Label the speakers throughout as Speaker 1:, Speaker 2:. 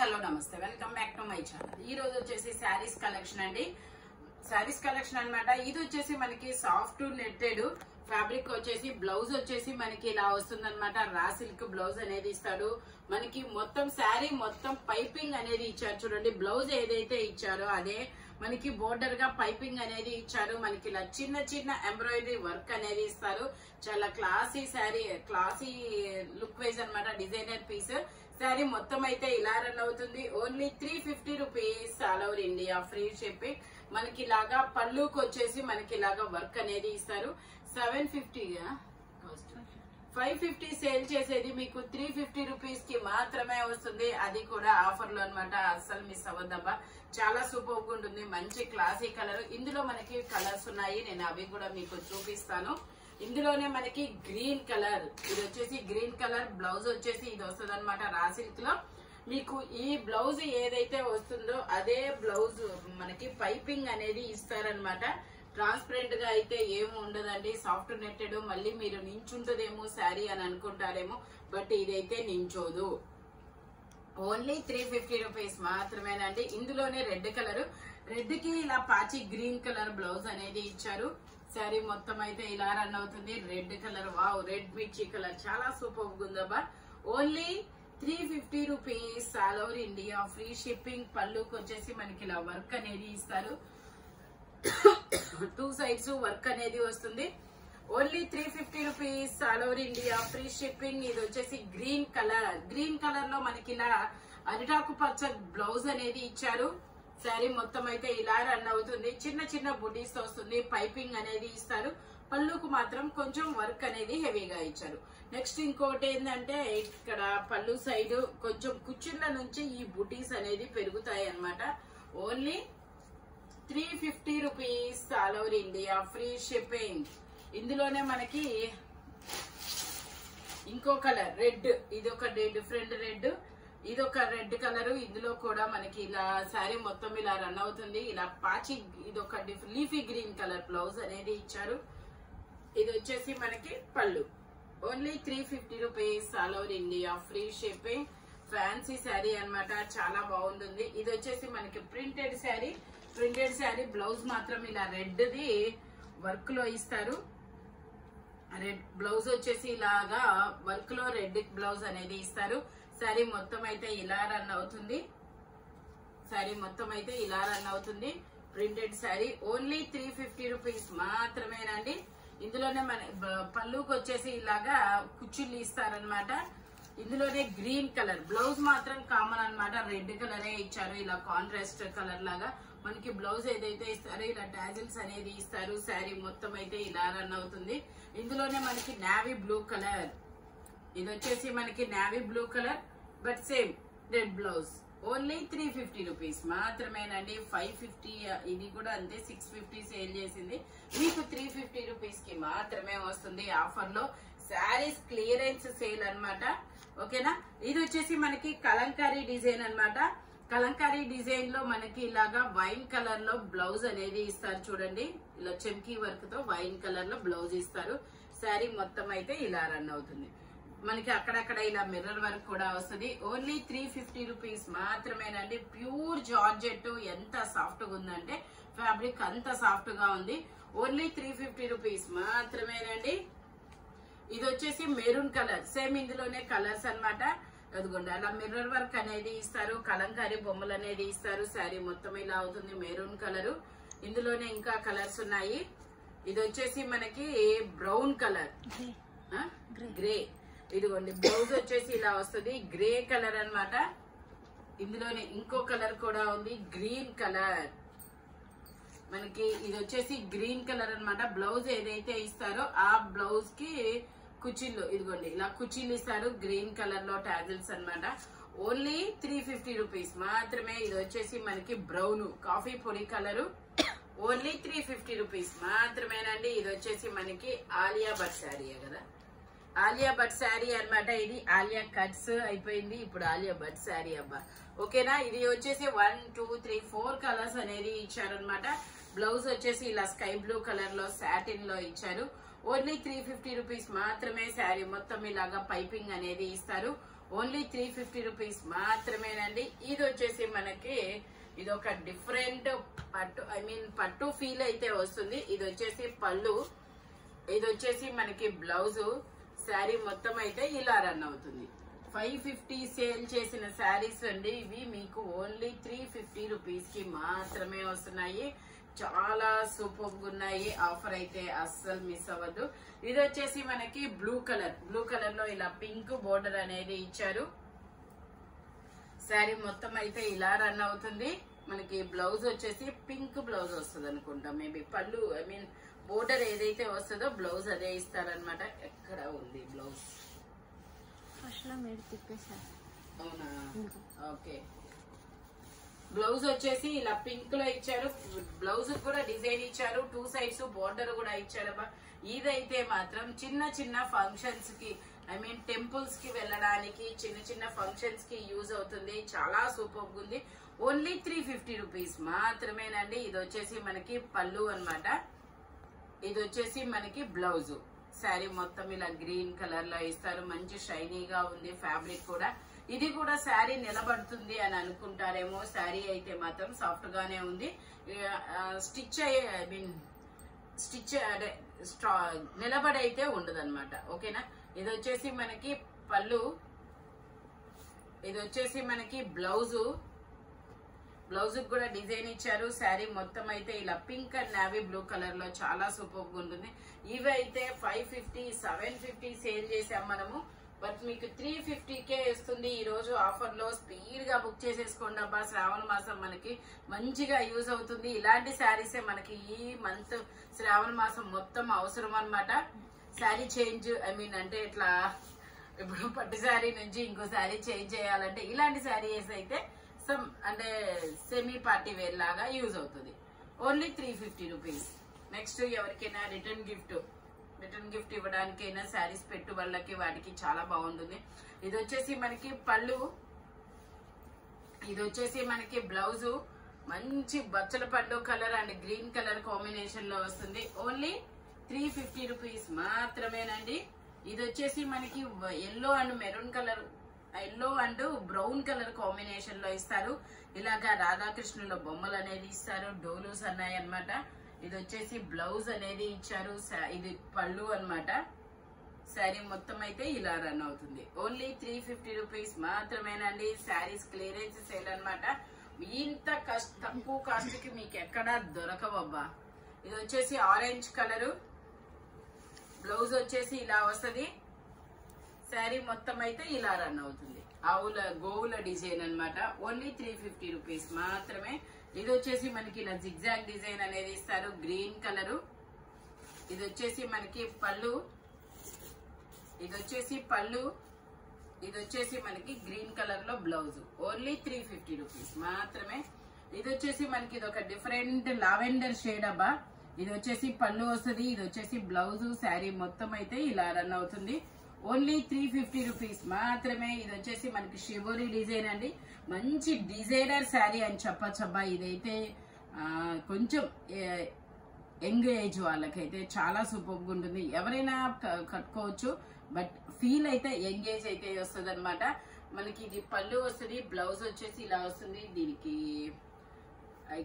Speaker 1: Hello నమస్తే, welcome back to my channel. ఈ రోజు వచ్చేసి శారీస్ కలెక్షన్ అండి. శారీస్ కలెక్షన్ అన్నమాట. ఇది వచ్చేసి మనకి సాఫ్ట్ నెట్టెడ్ ఫ్యాబ్రిక్ వచ్చేసి బ్లౌజ్ వచ్చేసి మనకి ఇలా వస్తుంది అనమాట. రా సిల్క్ బ్లౌజ్ అనేది ఇస్తాడు మనకి. మొత్తం శారీ మొత్తం పైపింగ్ అనేది ఇచ్చారు చూడండి. బ్లౌజ్ ఏదైతే ఇచ్చారో అదే మనకి బోర్డర్ గా పైపింగ్ అనేది ఇచ్చారు. మనకి ఇలా చిన్న చిన్న ఎంబ్రాయిడరీ వర్క్ అనేది ఇస్తారు. చాలా classy sari, classy look wise అనమాట. డిజైనర్ పీస్ శారీ మొత్తం అయితే ఇలా రన్ అవుతుంది. Only 350 rupees all over India, free shipping. మనకి ఇలాగా పళ్ళుకి వచ్చేసి మనకి ఇలాగా వర్క్ అనేది ఇస్తారు. 750 550 సేల్ చేసేది మీకు 350 రూపీస్ కి మాత్రమే వస్తుంది. అది కూడా ఆఫర్ లో అనమాట. అస్సలు మిస్ అవ్వద్దబ్బా, చాలా సూపర్ గా ఉంటుంది. మంచి క్లాసీ కలర్. ఇందులో మనకి కలర్స్ ఉన్నాయి, నేను అవి కూడా మీకు చూపిస్తాను. ఇందులోనే మనకి గ్రీన్ కలర్, ఇది వచ్చేసి గ్రీన్ కలర్ బ్లౌజ్ వచ్చేసి ఇది వస్తుంది అనమాట. రా సిల్క్ లో మీకు ఈ బ్లౌజ్ ఏదైతే వస్తుందో అదే బ్లౌజ్ మనకి పైపింగ్ అనేది ఇస్తారనమాట. ట్రాన్స్పరెంట్ గా అయితే ఏమి ఉండదండి. Soft netted. మళ్ళీ మీరు నించుంటదేమో శారీ అని అనుకుంటారేమో, బట్ ఇదైతే నించోదు. ఓన్లీ 350 రూపీస్ మాత్రమేనండి. ఇందులోనే రెడ్ కలర్, రెడ్ కి ఇలా పాచి గ్రీన్ కలర్ బ్లౌజ్ అనేది ఇచ్చారు. శారీ మొత్తం అయితే ఇలా రన్ అవుతుంది. రెడ్ కలర్, వావ్, రెడ్ మిర్చి కలర్ చాలా సూపర్ ఉందబ్బా. Only 350 rupees all over India, free shipping. పళ్ళుకి వచ్చేసి మనకి ఇలా వర్క్ అనేది ఇస్తారు. 2 సైడ్స్ వర్క్ అనేది వస్తుంది. Only 350 rupees all over India, free shipping. ఇది వచ్చేసి గ్రీన్ కలర్, గ్రీన్ కలర్ లో మనకి ఇలా అరిటాకు పచ్చ బ్లౌజ్ అనేది ఇచ్చారు. శారీ మొత్తం అయితే ఇలా రన్ అవుతుంది. చిన్న చిన్న బుటీస్ వస్తుంది. పైపింగ్ అనేది ఇస్తారు. పళ్ళుకు మాత్రం కొంచెం వర్క్ అనేది హెవీగా ఇచ్చారు. నెక్స్ట్ ఇంకోటి ఏంటంటే ఇక్కడ పళ్ళు సైడ్ కొంచెం కుచ్చిళ్ళ నుంచి ఈ బుటీస్ అనేది పెరుగుతాయి అన్నమాట. Only 350 rupees all over India, free shipping. ఇందులోనే మనకి ఇంకో కలర్ రెడ్, ఇది ఒక డిఫరెంట్ రెడ్, ఇది ఒక రెడ్ కలర్. ఇందులో కూడా మనకి ఇలా శారీ మొత్తం ఇలా రన్ అవుతుంది. ఇలా పాచి, ఇది ఒక లీఫీ గ్రీన్ కలర్ బ్లౌజ్ అనేది ఇచ్చారు. ఇది వచ్చేసి మనకి పళ్ళు. Only 350 rupees all over India, free shipping. Fancy sari అన్నమాట, చాలా బాగుంటుంది. ఇది వచ్చేసి మనకి printed sari. Printed sari blouse మాత్రం ఇలా రెడ్ ది వర్క్ లో ఇస్తారు. రెడ్ బ్లౌజ్ వచ్చేసి ఇలాగా వర్క్ లో రెడ్ బ్లౌజ్ అనేది ఇస్తారు. శారీ మొత్తం అయితే ఇలా రన్ అవుతుంది. శారీ మొత్తం అయితే ఇలా రన్ అవుతుంది. ప్రింటెడ్ శారీ. ఓన్లీ 350 రూపీస్ మాత్రమేనండి. ఇందులోనే మన పళ్ళుకి వచ్చేసి ఇలాగా కుచ్చిళ్ళు ఇస్తారనమాట. ఇందులోనే గ్రీన్ కలర్ బ్లౌజ్ మాత్రం కామన్ అన్నమాట. రెడ్ కలరే ఇచ్చారు. ఇలా కాంట్రాస్ట్ కలర్ లాగా మనకి బ్లౌజ్ ఏదైతే ఇస్తారో ఇలా టాజిల్స్ అనేది ఇస్తారు. శారీ మొత్తం అయితే ఇలా రన్ అవుతుంది. ఇందులోనే మనకి నావీ బ్లూ కలర్, ఇది వచ్చేసి మనకి navy blue colour but same red blouse. Only 350 rupees మాత్రమేనండి. 550 ఇది కూడా అంతే, 650 సేల్ చేసింది. మీకు 350 రూపీస్ కి మాత్రమే వస్తుంది ఆఫర్ లో. శారీస్ క్లియరెన్స్ సేల్ అన్నమాట. ఓకేనా. ఇది వచ్చేసి మనకి కలంకారీ డిజైన్ అన్నమాట. కలంకారీ డిజైన్ లో మనకి ఇలాగా వైన్ కలర్ లో బ్లౌజ్ అనేది ఇస్తారు చూడండి. ఇలా చెమ్కీ వర్క్ తో వైన్ కలర్ లో బ్లౌజ్ ఇస్తారు. శారీ మొత్తం అయితే ఇలా రన్ అవుతుంది. మనకి అక్కడక్కడ ఇలా మిర్రర్ వర్క్ కూడా వస్తుంది. ఓన్లీ 350 రూపీస్ మాత్రమేనండి. ప్యూర్ జార్జెట్, ఎంత సాఫ్ట్ గా ఉందంటే ఫ్యాబ్రిక్ అంత సాఫ్ట్ గా ఉంది. ఓన్లీ 350 రూపీస్ మాత్రమేనండి. ఇది వచ్చేసి మెరూన్ కలర్, సేమ్ ఇందులోనే కలర్స్ అన్నమాట. అదిగోండి అలా మిర్రర్ వర్క్ అనేది ఇస్తారు. కలంకారీ బొమ్మలు అనేది ఇస్తారు. శారీ మొత్తం ఇలా అవుతుంది. Maroon colour. ఇందులోనే ఇంకా కలర్స్ ఉన్నాయి. ఇది వచ్చేసి మనకి బ్రౌన్ కలర్, గ్రే. ఇదిగోండి బ్లౌజ్ వచ్చేసి ఇలా వస్తుంది. గ్రే కలర్ అన్నమాట. ఇందులోనే ఇంకో కలర్ కూడా ఉంది, గ్రీన్ కలర్. మనకి ఇది వచ్చేసి గ్రీన్ కలర్ అన్నమాట. బ్లౌజ్ ఏదైతే ఇస్తారో ఆ బ్లౌజ్ కి కుచ్చిళ్ళు, ఇదిగోండి ఇలా కుచ్చిళ్ళు ఇస్తారు. గ్రీన్ కలర్ లో టాజిల్స్ అన్నమాట. ఓన్లీ 350 రూపీస్ మాత్రమే. ఇది వచ్చేసి మనకి బ్రౌన్ కాఫీ పొడి కలరు. ఓన్లీ 350 రూపీస్ మాత్రమేనండి. ఇది వచ్చేసి మనకి ఆలియా భట్ శారీ కదా, ఆలియా భట్ శారీ అన్నమాట. ఇది ఆలియా కట్స్ అయిపోయింది, ఇప్పుడు ఆలియా భట్ శారీ అబ్బా. ఓకేనా. ఇది వచ్చేసి 1 2 3 4 కలర్స్ అనేది ఇచ్చారనమాట. బ్లౌజ్ వచ్చేసి ఇలా స్కై బ్లూ కలర్ లో సాటిన్ లో ఇచ్చారు. ఓన్లీ 350 రూపీస్ మాత్రమే. శారీ మొత్తం ఇలాగా పైపింగ్ అనేది ఇస్తారు. ఓన్లీ 350 రూపీస్ మాత్రమేనండి. ఇది వచ్చేసి మనకి ఇది ఒక డిఫరెంట్ పట్టు పట్టు ఫీల్ అయితే వస్తుంది. ఇది వచ్చేసి పళ్ళు, ఇది వచ్చేసి మనకి బ్లౌజు. శారీ మొత్తం అయితే ఇలా రన్ అవుతుంది. 550 సేల్ చేసిన శారీస్ అండి ఇవి. మీకు ఓన్లీ 350 రూపీస్ కి మాత్రమే వస్తున్నాయి. చాలా సూపర్ గా ఉన్నాయి. ఆఫర్ అయితే అస్సలు మిస్ అవ్వద్దు. ఇది వచ్చేసి మనకి బ్లూ కలర్ లో ఇలా పింక్ బోర్డర్ అనేది ఇచ్చారు. శారీ మొత్తం అయితే ఇలా రన్ అవుతుంది. మనకి బ్లౌజ్ వచ్చేసి పింక్ బ్లౌజ్ వస్తుంది అనుకుంటా. మేబీ పళ్ళు బోర్డర్ ఏదైతే వస్తుందో బ్లౌజ్ అదే ఇస్తారనమాట. ఎక్కడ ఉంది బ్లౌజ్? అవునా, ఓకే. బ్లౌజ్ వచ్చేసి ఇలా పింక్ లో ఇచ్చారు. బ్లౌజ్ కూడా డిజైన్ ఇచ్చారు. 2 సైడ్స్ బోర్డర్ కూడా ఇచ్చారబ్బా. ఇదైతే మాత్రం చిన్న చిన్న ఫంక్షన్స్ కి టెంపుల్స్ కి వెళ్ళడానికి, చిన్న చిన్న ఫంక్షన్స్ కి యూజ్ అవుతుంది. చాలా సూపర్ గా ఉంది. ఓన్లీ 350 రూపీస్ మాత్రమేనండి. ఇది వచ్చేసి మనకి పళ్ళు అన్నమాట. ఇది వచ్చేసి మనకి బ్లౌజ్. శారీ మొత్తం ఇలా గ్రీన్ కలర్ లో ఇస్తారు. మంచి షైనీగా ఉంది ఫ్యాబ్రిక్ కూడా. ఇది కూడా శారీ నిలబడుతుంది అని అనుకుంటారేమో. శారీ అయితే మాత్రం సాఫ్ట్ గానే ఉంది. స్టిచ్ నిలబడైతే ఉండదు అనమాట. ఓకేనా. ఇది వచ్చేసి మనకి పళ్ళు, ఇది వచ్చేసి మనకి బ్లౌజు. బ్లౌజ్ కూడా డిజైన్ ఇచ్చారు. శారీ మొత్తం అయితే ఇలా pink and navy blue colour లో చాలా సూపర్ గా ఉంటుంది. ఇవి అయితే 550, 750 సేల్ చేసాం మనము. బట్ మీకు 350కే ఇస్తుంది ఈ రోజు ఆఫర్ లో. స్పీడ్ గా బుక్ చేసేసుకోండి అబ్బా. శ్రావణ మాసం మనకి మంచిగా యూజ్ అవుతుంది. ఇలాంటి శారీసే మనకి ఈ మంత్ శ్రావణ మాసం మొత్తం అవసరం అన్నమాట. శారీ చేంజ్ అంటే ఇట్లా ఇప్పుడు పట్టు శారీ నుంచి ఇంకో శారీ చేంజ్ చేయాలంటే ఇలాంటి శారీస్ అయితే సెమీ పార్టీ వేర్ లాగా యూజ్ అవుతుంది. Only 350 rupees. నెక్స్ట్ ఎవరికైనా రిటర్న్ గిఫ్ట్ ఇవ్వడానికైనా శారీస్ పెట్టు వాళ్ళకి వాటికి చాలా బాగుంటుంది. ఇది వచ్చేసి మనకి పళ్ళు, ఇది వచ్చేసి మనకి బ్లౌజు. మంచి బచ్చల పళ్ళు colour and green colour combination లో వస్తుంది. ఓన్లీ 350 రూపీస్ మాత్రమేనండి. ఇది వచ్చేసి మనకి yellow and maroon colour, yellow and brown colour combination లో ఇస్తారు. ఇలాగా రాధాకృష్ణుల బొమ్మలు అనేది ఇస్తారు. డోలూస్ అన్నాయి అనమాట. ఇది వచ్చేసి బ్లౌజ్ అనేది ఇచ్చారు. ఇది పళ్ళు అన్నమాట. శారీ మొత్తం అయితే ఇలా రన్ అవుతుంది. ఓన్లీ 350 రూపీస్ మాత్రమేనండి. శారీస్ క్లియరెన్స్ సేల్ అనమాట. ఇంత తక్కువ కాస్ట్ కి మీకు ఎక్కడా దొరకవబ్బా. ఇది వచ్చేసి ఆరెంజ్ కలరు. బ్లౌజ్ వచ్చేసి ఇలా వస్తుంది. శారీ మొత్తం అయితే ఇలా రన్ అవుతుంది. గోవుల డిజైన్ అన్నమాట. ఓన్లీ 350 రూపీస్ మాత్రమే. ఇది వచ్చేసి మనకి ఇలా జిగ్జాగ్ డిజైన్ అనేది ఇస్తారు. Green colour. ఇది వచ్చేసి మనకి పళ్ళు, ఇది వచ్చేసి పళ్ళు, ఇది వచ్చేసి మనకి గ్రీన్ కలర్ లో బ్లౌజ్. ఓన్లీ 350 రూపీస్ మాత్రమే. ఇది వచ్చేసి మనకి ఇది ఒక డిఫరెంట్ లావెండర్ షేడ్ అబ్బా. ఇది వచ్చేసి పళ్ళు వస్తుంది. ఇది వచ్చేసి బ్లౌజ్. శారీ మొత్తం అయితే ఇలా రన్ అవుతుంది. ఓన్లీ 350 రూపీస్ మాత్రమే. ఇది వచ్చేసి మనకి షివోరీ డిజైన్ అండి. మంచి డిజైనర్ శారీ అని చెప్పచ్చబ్బా. ఇదైతే కొంచెం యంగ్ ఏజ్ వాళ్ళకైతే చాలా సూపర్ గా ఉంటుంది. ఎవరైనా కట్టుకోవచ్చు. బట్ ఫీల్ అయితే యంగ్ ఏజ్ అయితే వస్తుంది అనమాట. మనకి ఇది పళ్ళు వస్తుంది. బ్లౌజ్ వచ్చేసి ఇలా వస్తుంది. దీనికి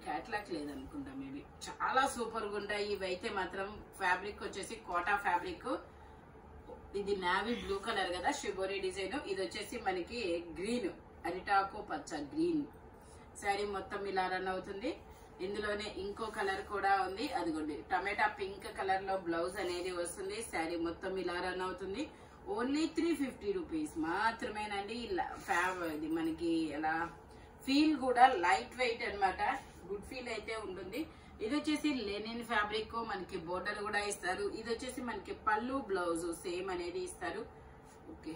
Speaker 1: క్యాట్లాగ్ లేదనుకుంటా. మేబీ చాలా సూపర్ గా ఉంటాయి ఇవైతే మాత్రం. ఫ్యాబ్రిక్ వచ్చేసి కోటా ఫ్యాబ్రిక్. ఇది నావీ బ్లూ కలర్ కదా షిబోరీ డిజైన్. ఇది వచ్చేసి మనకి గ్రీన్, అరిటాకు పచ్చ గ్రీన్. శారీ మొత్తం ఇలా రన్ అవుతుంది. ఇందులోనే ఇంకో కలర్ కూడా ఉంది. అదిగోండి టమాటా పింక్ కలర్ లో బ్లౌజ్ అనేది వస్తుంది. శారీ మొత్తం ఇలా రన్ అవుతుంది. ఓన్లీ 350 రూపీస్ మాత్రమేనండి. ఇది మనకి ఎలా ఫీల్ కూడా లైట్ వెయిట్ అన్నమాట. గుడ్ ఫీల్ అయితే ఉంటుంది. ఇది వచ్చేసి లెనిన్ ఫ్యాబ్రిక్. మనకి బోర్డర్ కూడా ఇస్తారు. ఇది వచ్చేసి మనకి పళ్ళు బ్లౌజ్ సేమ్ అనేది ఇస్తారు. ఓకే,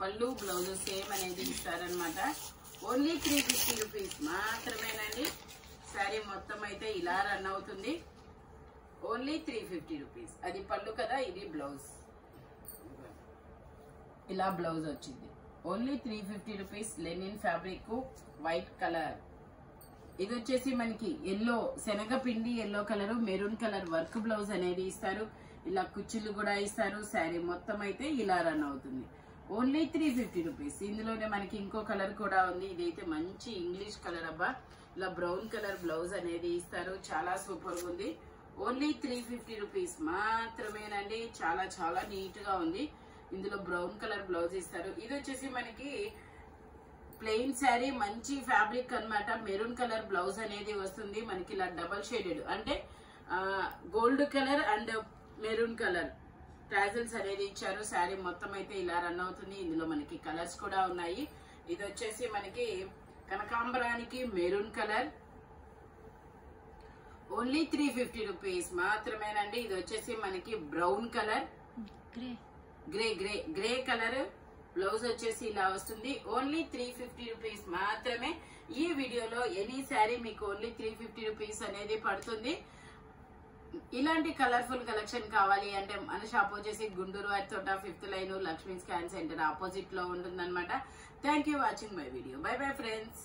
Speaker 1: పళ్ళు బ్లౌజ్ సేమ్ అనేది ఇస్తారనమాట. ఓన్లీ 350 రూపీస్ మాత్రమేనండి. శారీ మొత్తం అయితే ఇలా రన్ అవుతుంది. Only 350 rupees. అది పళ్ళు కదా, ఇది బ్లౌజ్. ఇలా బ్లౌజ్ వచ్చింది. Only 350 rupees. Linen fabric, white colour. ఇది వచ్చేసి మనకి ఎల్లో, శనగపిండి yellow colour, maroon colour work blouse అనేది ఇస్తారు. ఇలా కుచ్చిళ్ళు కూడా ఇస్తారు. శారీ మొత్తం అయితే ఇలా రన్ అవుతుంది. Only 350 rupees. ఇందులోనే మనకి ఇంకో కలర్ కూడా ఉంది. ఇదైతే మంచి ఇంగ్లీష్ కలర్ అబ్బా. ఇలా బ్రౌన్ కలర్ బ్లౌజ్ అనేది ఇస్తారు. చాలా సూపర్ ఉంది. ఓన్లీ 350 రూపీస్ మాత్రమేనండి. చాలా చాలా నీట్ గా ఉంది. ఇందులో బ్రౌన్ కలర్ బ్లౌజ్ ఇస్తారు. ఇది వచ్చేసి మనకి ప్లెయిన్ శారీ, మంచి ఫ్యాబ్రిక్ అన్నమాట. మెరూన్ కలర్ బ్లౌజ్ అనేది వస్తుంది మనకి. ఇలా డబల్ షేడెడ్ అంటే gold colour and maroon colour tassels అనేది ఇచ్చారు. శారీ మొత్తం అయితే ఇలా రన్ అవుతుంది. ఇందులో మనకి కలర్స్ కూడా ఉన్నాయి. ఇది వచ్చేసి మనకి కనకాంబరానికి మెరూన్ కలర్. ఓన్లీ 350 రూపీస్ మాత్రమేనండి. ఇది వచ్చేసి మనకి brown colour, grey colour blouse వచ్చేసి ఇలా వస్తుంది. ఓన్లీ 350 రూపీస్ మాత్రమే. ఈ వీడియోలో ఎనీ శారీ మీకు ఓన్లీ 350 రూపీస్ అనేది పడుతుంది. ఇలాంటి కలర్ఫుల్ కలెక్షన్ కావాలి అంటే మన షాప్ వచ్చేసి గుంటూరు తోట 5th line Lakshmi scan centre opposite లో ఉంటుంది అనమాట. Thank you watching my video. By bye friends.